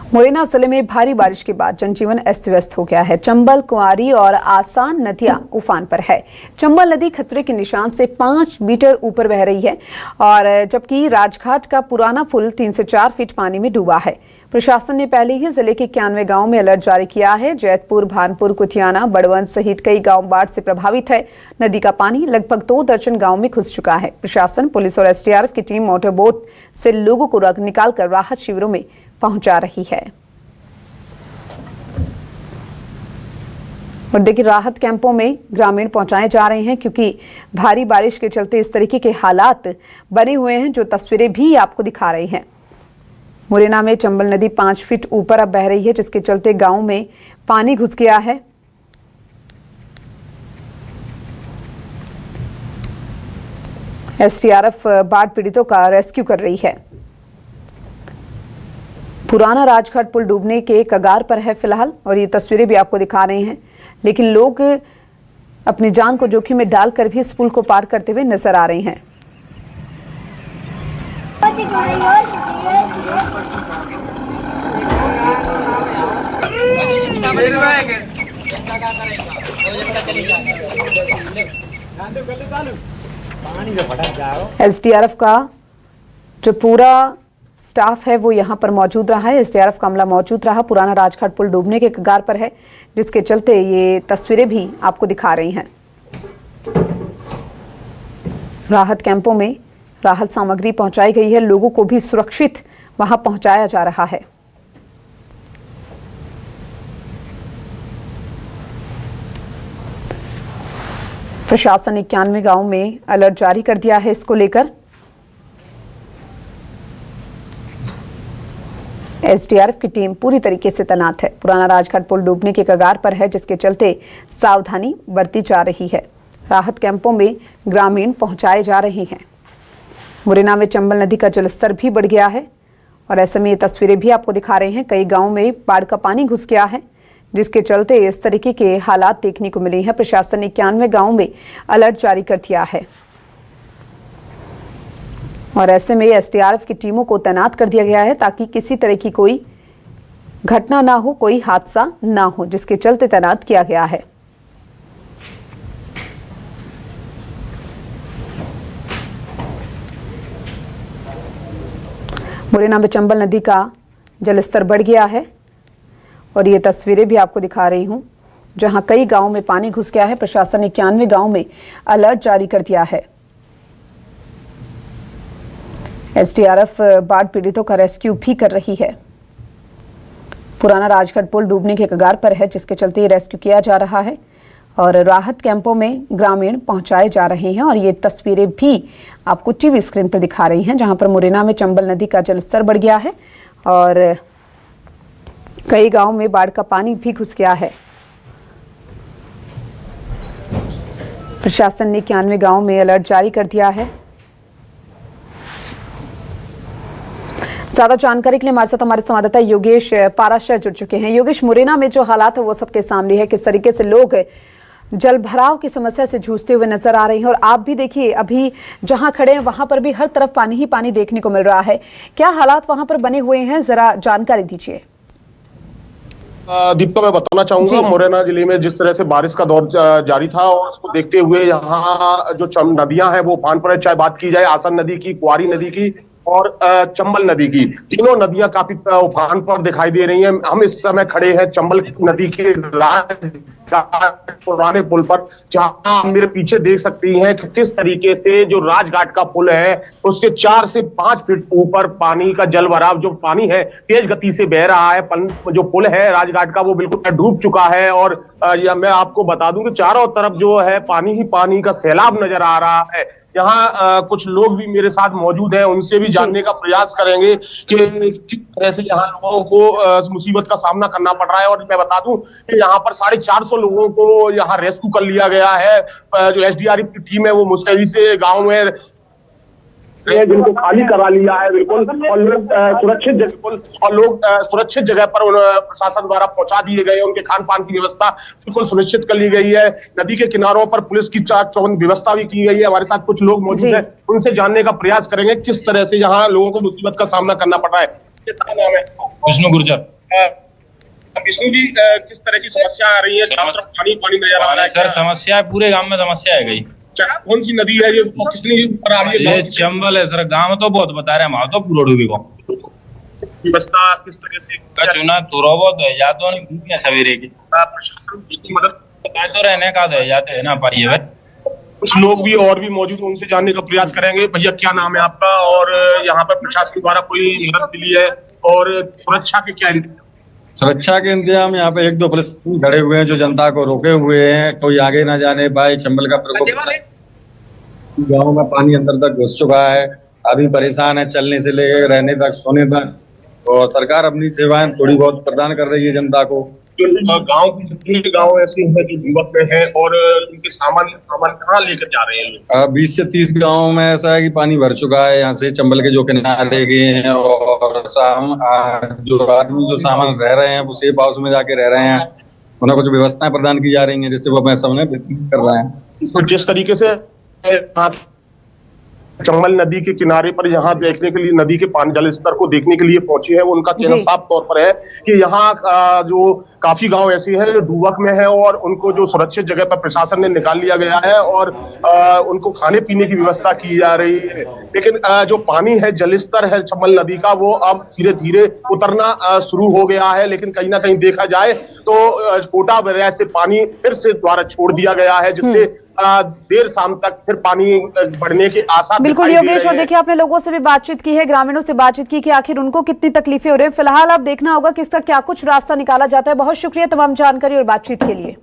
मुरैना जिले में भारी बारिश के बाद जनजीवन अस्त व्यस्त हो गया है। चंबल, कुंवारी और आसान नदियां उफान पर है। चंबल नदी खतरे के निशान से 5 मीटर ऊपर बह रही है और जबकि राजघाट का पुराना पुल 3 से 4 फीट पानी में डूबा है। प्रशासन ने पहले ही जिले के 91 गांव में अलर्ट जारी किया है। जैतपुर, भानपुर, कुथियाना, बड़वन सहित कई गांव बाढ़ से प्रभावित है। नदी का पानी लगभग 2 दर्जन गांव में घुस चुका है। प्रशासन, पुलिस और एसडीआरएफ की टीम मोटर बोट से लोगों को निकालकर राहत शिविरों में पहुंचा रही है। और देखिए, राहत कैंपों में ग्रामीण पहुंचाए जा रहे हैं क्योंकि भारी बारिश के चलते इस तरीके के हालात बने हुए हैं, जो तस्वीरें भी आपको दिखा रही हैं। मुरैना में चंबल नदी 5 फीट ऊपर अब बह रही है, जिसके चलते गांव में पानी घुस गया है। एसडीआरएफ बाढ़ पीड़ितों का रेस्क्यू कर रही है। पुराना राजघाट पुल डूबने के कगार पर है फिलहाल, और ये तस्वीरें भी आपको दिखा रहे हैं। लेकिन लोग अपनी जान को जोखिम में डालकर भी इस पुल को पार करते हुए नजर आ रहे हैं। एसडीआरएफ का जो पूरा स्टाफ है वो यहां पर मौजूद रहा है। एसडीआरएफ का अमला मौजूद रहा। पुराना राजघाट पुल डूबने के कगार पर है, जिसके चलते ये तस्वीरें भी आपको दिखा रही हैं। राहत कैंपों में राहत सामग्री पहुंचाई गई है। लोगों को भी सुरक्षित वहां पहुंचाया जा रहा है। प्रशासन ने 91 गांव में अलर्ट जारी कर दिया है। इसको लेकर एसडीआरएफ की टीम पूरी तरीके से तैनात है। पुराना राजघाट पुल डूबने के कगार पर है, जिसके चलते सावधानी बरती जा रही है। राहत कैंपों में ग्रामीण पहुंचाए जा रहे हैं। मुरैना में चंबल नदी का जलस्तर भी बढ़ गया है और ऐसे में ये तस्वीरें भी आपको दिखा रहे हैं। कई गांव में बाढ़ का पानी घुस गया है, जिसके चलते इस तरीके के हालात देखने को मिले हैं। प्रशासन ने 91 गांव में अलर्ट जारी कर दिया है और ऐसे में एसडीआरएफ की टीमों को तैनात कर दिया गया है ताकि किसी तरह की कोई घटना ना हो, कोई हादसा ना हो, जिसके चलते तैनात किया गया है। मुरैना में चंबल नदी का जलस्तर बढ़ गया है और ये तस्वीरें भी आपको दिखा रही हूं, जहां कई गांवों में पानी घुस गया है। प्रशासन ने 91 गांव में अलर्ट जारी कर दिया है। एसडीआरएफ बाढ़ पीड़ितों का रेस्क्यू भी कर रही है। पुराना राजघाट पुल डूबने के कगार पर है, जिसके चलते ये रेस्क्यू किया जा रहा है और राहत कैंपों में ग्रामीण पहुंचाए जा रहे हैं। और ये तस्वीरें भी आपको टीवी स्क्रीन पर दिखा रही हैं, जहां पर मुरैना में चंबल नदी का जलस्तर बढ़ गया है और कई गांव में बाढ़ का पानी भी घुस गया है। प्रशासन ने 91 गांव में अलर्ट जारी कर दिया है। ज्यादा जानकारी के लिए हमारे साथ हमारे संवाददाता योगेश पाराशर जुड़ चुके हैं। योगेश, मुरैना में जो हालात है वो सबके सामने है। किस तरीके से लोग जल भराव की समस्या से जूझते हुए नजर आ रहे हैं, और आप भी देखिए अभी जहां खड़े हैं वहां पर भी हर तरफ पानी ही पानी देखने को मिल रहा है। क्या हालात वहां पर बने हुए हैं, जरा जानकारी दीजिए। दीपिका, मैं बताना चाहूंगा मुरैना जिले में जिस तरह से बारिश का दौर जारी था और उसको देखते हुए यहाँ जो नदियां हैं वो उफान पर है। चाहे बात की जाए आसन नदी की, कुंवारी नदी की और चंबल नदी की, तीनों नदियां काफी उफान पर दिखाई दे रही हैं। हम इस समय खड़े हैं चंबल नदी के पुराने पुल पर, जहां मेरे पीछे देख सकती हैं कि किस तरीके से जो राजघाट का पुल है उसके 4 से 5 फीट ऊपर पानी का जल भराव, जो पानी है तेज गति से बह रहा है। जो पुल है राजघाट का वो बिल्कुल डूब चुका है और मैं आपको बता दूं कि चारों तरफ जो है पानी ही पानी का सैलाब नजर आ रहा है। यहाँ कुछ लोग भी मेरे साथ मौजूद हैं, उनसे भी जानने का प्रयास करेंगे कि किस तरह से यहाँ लोगों को मुसीबत का सामना करना पड़ रहा है। और मैं बता दूं कि यहाँ पर 450 लोगों को यहाँ रेस्क्यू कर लिया गया है। जो एसडीआरएफ की टीम है वो मुस्तैदी से गांव में जिनको खाली करा लिया है बिल्कुल, और लोग सुरक्षित जगह पर प्रशासन द्वारा पहुंचा दिए गए। उनके खान पान की व्यवस्था बिल्कुल सुनिश्चित कर ली गई है। नदी के किनारों पर पुलिस की चाक चौबंद व्यवस्था भी की गई है। हमारे साथ कुछ लोग मौजूद हैं, उनसे जानने का प्रयास करेंगे किस तरह से यहाँ लोगों को मुसीबत का सामना करना पड़ रहा है। क्या नाम है? विष्णु गुर्जर। विष्णु जी, किस तरह की समस्या आ रही है? चारों तरफ पानी पानी नजर आ रहा है सर समस्या है, पूरे गांव में समस्या है गई। कौन सी नदी है ये, कितनी ऊपर आ रही है? ये चंबल है सर, गांव तो बहुत बता रहे हैं, वहां तो पूरा डूबी को व्यवस्था किस तरह से चुना थोड़ा बहुत है या तो नहीं सवेरे की प्रशासन की मदद बताए तो रहने का दे जाते है ना पाइए। कुछ लोग भी और भी मौजूद हैं, उनसे जानने का प्रयास करेंगे। भैया क्या नाम है आपका, और यहाँ पर प्रशासन द्वारा कोई मदद मिली है, और सुरक्षा के क्या सुरक्षा के इंतजाम यहाँ पे 1-2 पुलिस खड़े हुए हैं जो जनता को रोके हुए हैं, कोई आगे ना जाने पाए। चंबल का प्रकोप गाँव में पानी अंदर तक घुस चुका है, आदमी परेशान है, चलने से लेकर रहने तक, सोने तक। और सरकार अपनी सेवाएं थोड़ी बहुत प्रदान कर रही है जनता को। गाँव ऐसे हैं जो डूबक में है, और उनके सामान कहाँ लेकर जा रहे हैं? 20 से 30 गाँव में ऐसा है कि पानी भर चुका है यहाँ से, चंबल के जो किनारे गए हैं। और जो आदमी जो सामान रह रहे हैं वो सेफ हाउस में जाके रह रहे हैं, उन्हें कुछ व्यवस्थाएं प्रदान की जा रही हैं, जिससे वो अपने समय व्यतीत कर रहे हैं। तो जिस तरीके से चंबल नदी के किनारे पर यहाँ देखने के लिए, नदी के पानी जल स्तर को देखने के लिए पहुंचे हैं, उनका कहना साफ तौर पर है कि यहाँ जो काफी गांव ऐसे हैं जो डूबक में है, और उनको जो सुरक्षित जगह पर प्रशासन ने निकाल लिया गया है, और उनको खाने पीने की व्यवस्था की जा रही है। लेकिन जो पानी है, जल स्तर है चंबल नदी का, वो अब धीरे धीरे उतरना शुरू हो गया है। लेकिन कहीं ना कहीं देखा जाए तो कोटा बैराज से पानी फिर से द्वारा छोड़ दिया गया है, जिससे देर शाम तक फिर पानी बढ़ने के आसार। बिल्कुल योगेश, और देखिए आपने लोगों से भी बातचीत की है, ग्रामीणों से बातचीत की कि आखिर उनको कितनी तकलीफें हो रही है। फिलहाल अब देखना होगा कि इसका क्या कुछ रास्ता निकाला जाता है। बहुत शुक्रिया तमाम जानकारी और बातचीत के लिए।